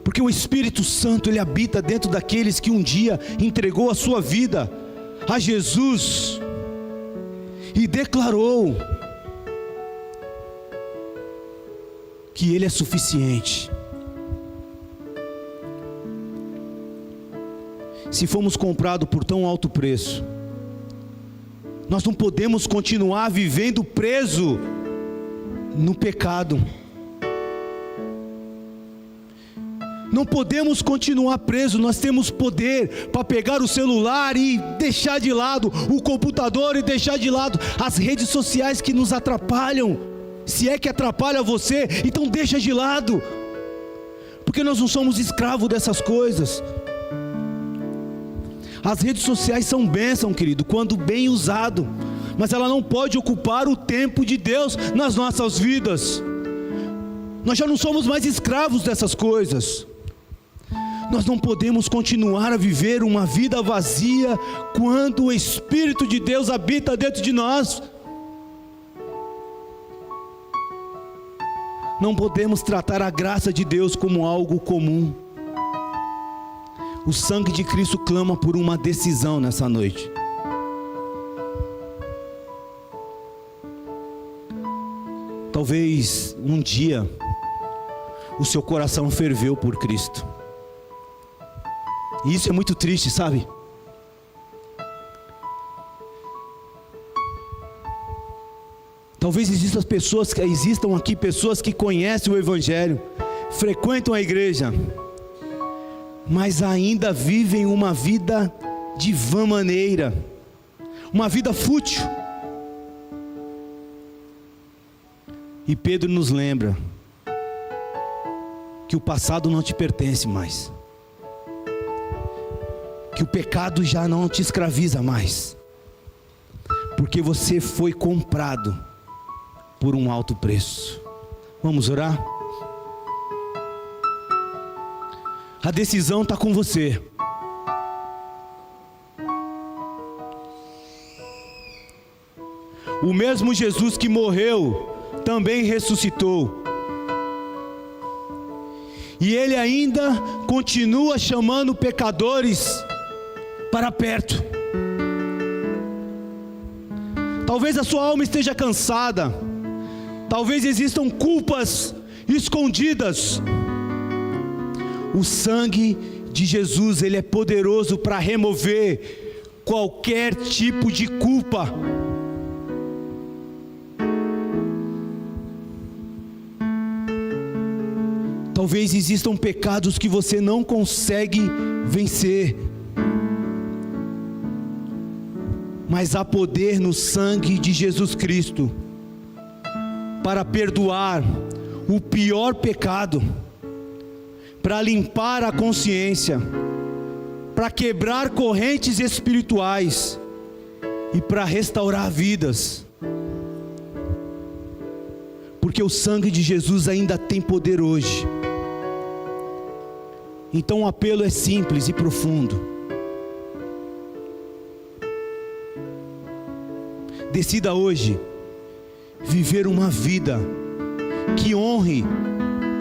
porque o Espírito Santo, Ele habita dentro daqueles que um dia entregou a sua vida a Jesus e declarou que Ele é suficiente. Se fomos comprados por tão alto preço, nós não podemos continuar vivendo preso no pecado. Não podemos continuar presos. Nós temos poder para pegar o celular e deixar de lado, o computador e deixar de lado as redes sociais que nos atrapalham. Se é que atrapalha você, então deixa de lado, porque nós não somos escravos dessas coisas. As redes sociais são bênção, querido, quando bem usado, mas ela não pode ocupar o tempo de Deus nas nossas vidas. Nós já não somos mais escravos dessas coisas. Nós não podemos continuar a viver uma vida vazia quando o Espírito de Deus habita dentro de nós. Não podemos tratar a graça de Deus como algo comum. O sangue de Cristo clama por uma decisão nessa noite. Talvez um dia o seu coração ferveu por Cristo. E isso é muito triste, sabe? Talvez existam aqui pessoas que conhecem o Evangelho, frequentam a igreja, mas ainda vivem uma vida de vã maneira, uma vida fútil. E Pedro nos lembra que o passado não te pertence mais, que o pecado já não te escraviza mais, porque você foi comprado por um alto preço. Vamos orar? A decisão está com você. O mesmo Jesus que morreu também ressuscitou, e Ele ainda continua chamando pecadores para perto. Talvez a sua alma esteja cansada, talvez existam culpas escondidas. O sangue de Jesus, ele é poderoso para remover qualquer tipo de culpa. Talvez existam pecados que você não consegue vencer, mas há poder no sangue de Jesus Cristo para perdoar o pior pecado, para limpar a consciência, para quebrar correntes espirituais e para restaurar vidas. Porque o sangue de Jesus ainda tem poder hoje. Então o apelo é simples e profundo. Decida hoje viver uma vida que honre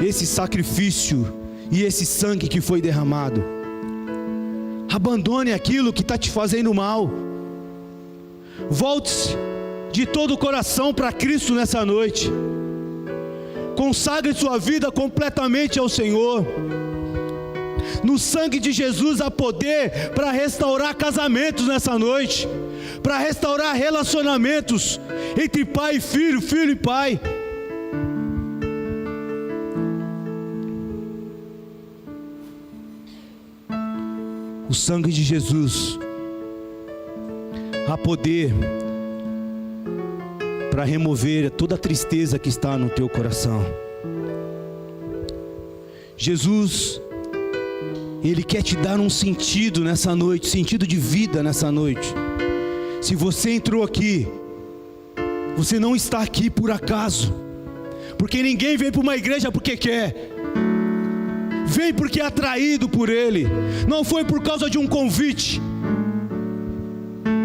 esse sacrifício e esse sangue que foi derramado. Abandone aquilo que está te fazendo mal. Volte-se de todo o coração para Cristo nessa noite. Consagre sua vida completamente ao Senhor. No sangue de Jesus há poder para restaurar casamentos nessa noite, para restaurar relacionamentos entre pai e filho, filho e pai. O sangue de Jesus há poder para remover toda a tristeza que está no teu coração. Jesus, Ele quer te dar um sentido nessa noite, sentido de vida nessa noite. Se você entrou aqui, você não está aqui por acaso, porque ninguém vem para uma igreja porque quer, vem porque é atraído por Ele. Não foi por causa de um convite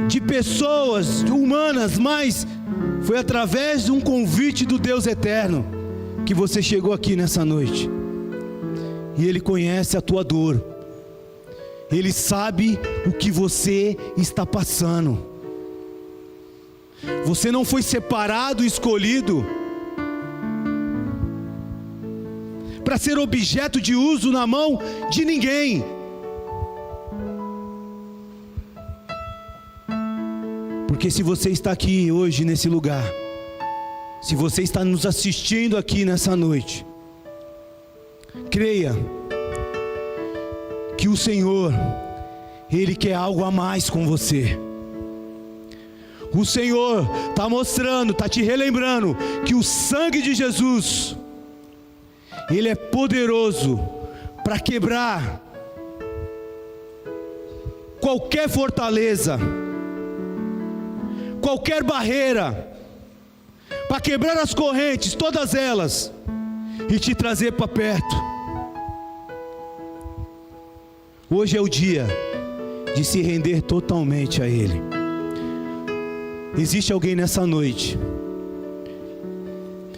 de pessoas humanas, mas foi através de um convite do Deus eterno que você chegou aqui nessa noite. E Ele conhece a tua dor, Ele sabe o que você está passando. Você não foi separado, escolhido para ser objeto de uso na mão de ninguém. Porque se você está aqui hoje nesse lugar, se você está nos assistindo aqui nessa noite, creia que o Senhor, Ele quer algo a mais com você. O Senhor está mostrando, está te relembrando que o sangue de Jesus, Ele é poderoso para quebrar qualquer fortaleza, qualquer barreira, para quebrar as correntes, todas elas, e te trazer para perto. Hoje é o dia de se render totalmente a Ele. Existe alguém nessa noite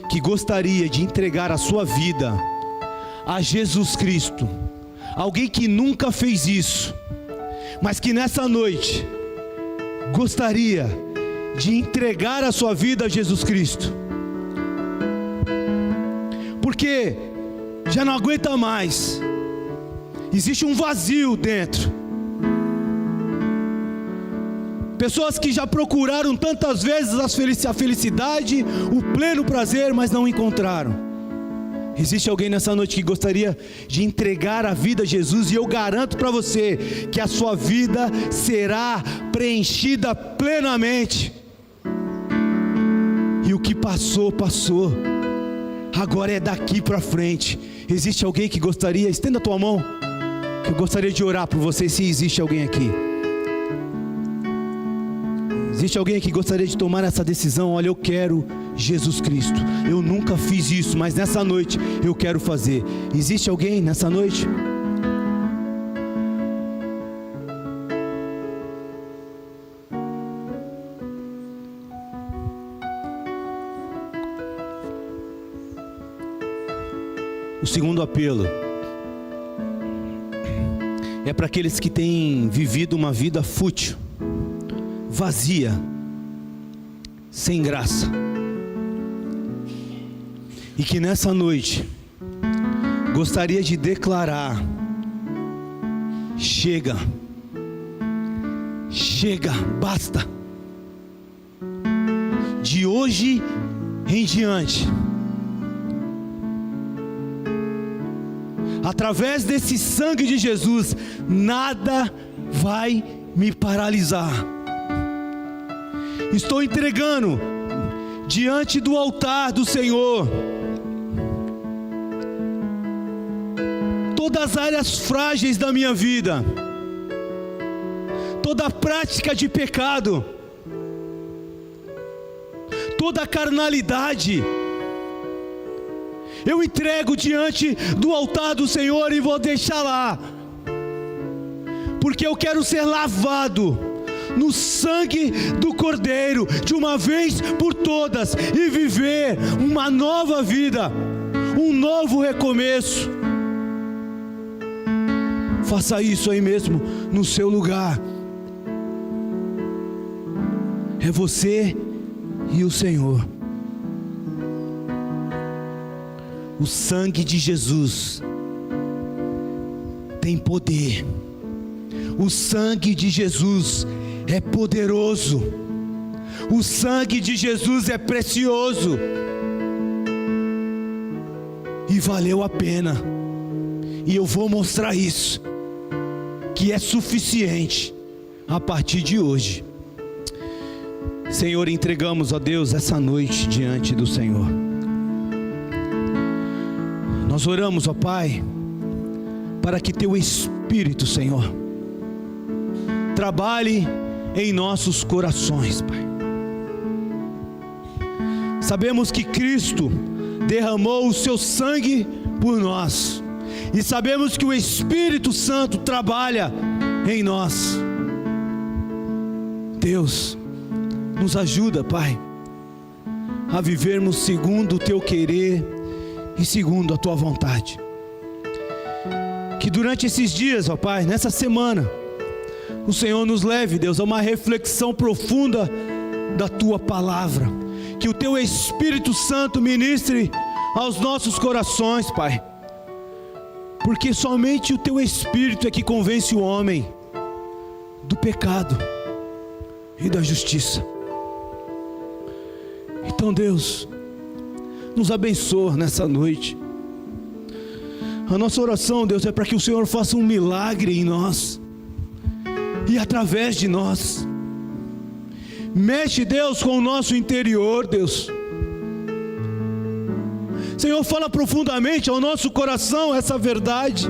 que gostaria de entregar a sua vida a Jesus Cristo? Alguém que nunca fez isso, mas que nessa noite gostaria de entregar a sua vida a Jesus Cristo. porque já não aguenta mais. Existe um vazio dentro. Pessoas que já procuraram tantas vezes a felicidade, o pleno prazer, mas não encontraram. Existe alguém nessa noite que gostaria de entregar a vida a Jesus, e eu garanto para você que a sua vida será preenchida plenamente. E o que passou, passou. Agora é daqui para frente. Existe alguém que gostaria? Estenda a tua mão, que eu gostaria de orar por você, se existe alguém aqui. Existe alguém que gostaria de tomar essa decisão? Olha, eu quero Jesus Cristo. Eu nunca fiz isso, mas nessa noite eu quero fazer. Existe alguém nessa noite? O segundo apelo é para aqueles que têm vivido uma vida fútil, vazia, sem graça, e que nessa noite gostaria de declarar: chega, chega, basta. De hoje em diante, através desse sangue de Jesus, nada vai me paralisar. Estou entregando diante do altar do Senhor todas as áreas frágeis da minha vida, toda a prática de pecado, toda a carnalidade. Eu entrego diante do altar do Senhor e vou deixar lá, porque eu quero ser lavado no sangue do Cordeiro, de uma vez por todas, e viver uma nova vida, um novo recomeço. Faça isso aí mesmo, no seu lugar. É você e o Senhor. O sangue de Jesus tem poder. O sangue de Jesus é poderoso. O sangue de Jesus é precioso. E valeu a pena. E eu vou mostrar isso, que é suficiente a partir de hoje. Senhor, entregamos a Deus essa noite diante do Senhor. Nós oramos, ó Pai, para que Teu Espírito, Senhor, trabalhe em nossos corações, Pai. Sabemos que Cristo derramou o Seu sangue por nós, e sabemos que o Espírito Santo trabalha em nós. Deus, nos ajuda, Pai, a vivermos segundo o Teu querer e segundo a Tua vontade. Que durante esses dias, ó Pai, nessa semana, o Senhor nos leve, Deus, a uma reflexão profunda da Tua palavra. Que o Teu Espírito Santo ministre aos nossos corações, Pai. Porque somente o Teu Espírito é que convence o homem do pecado e da justiça. Então, Deus, nos abençoa nessa noite. A nossa oração, Deus, é para que o Senhor faça um milagre em nós e através de nós. Mexe, Deus, com o nosso interior, Deus. Senhor, fala profundamente ao nosso coração essa verdade.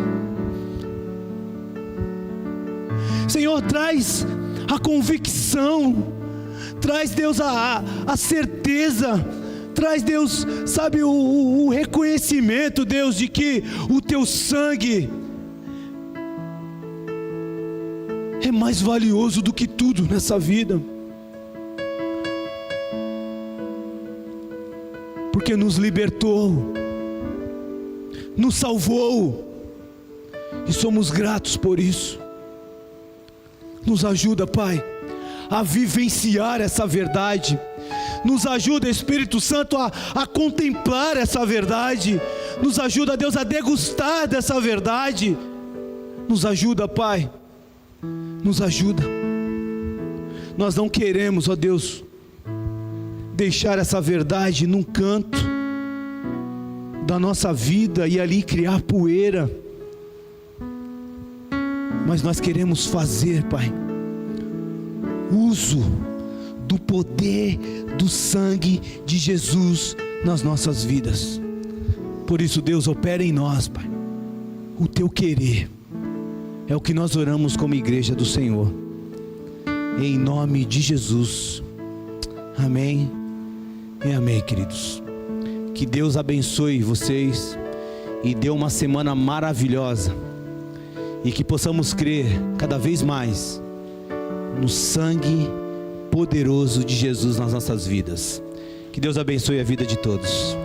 Senhor, traz a convicção, traz, Deus, a certeza, traz, Deus, sabe, o reconhecimento, Deus, de que o Teu sangue é mais valioso do que tudo nessa vida, porque nos libertou, nos salvou, e somos gratos por isso. Nos ajuda, Pai, a vivenciar essa verdade. Nos ajuda, Espírito Santo, a contemplar essa verdade. Nos ajuda, Deus, a degustar dessa verdade. Nos ajuda, Pai. Nos ajuda. Nós não queremos, ó Deus, deixar essa verdade num canto da nossa vida e ali criar poeira. Mas nós queremos fazer, Pai, uso do poder do sangue de Jesus nas nossas vidas. Por isso, Deus, opera em nós, Pai, o teu querer. É o que nós oramos como igreja do Senhor, em nome de Jesus. Amém e amém, queridos. Que Deus abençoe vocês e dê uma semana maravilhosa, e que possamos crer cada vez mais no sangue poderoso de Jesus nas nossas vidas. Que Deus abençoe a vida de todos.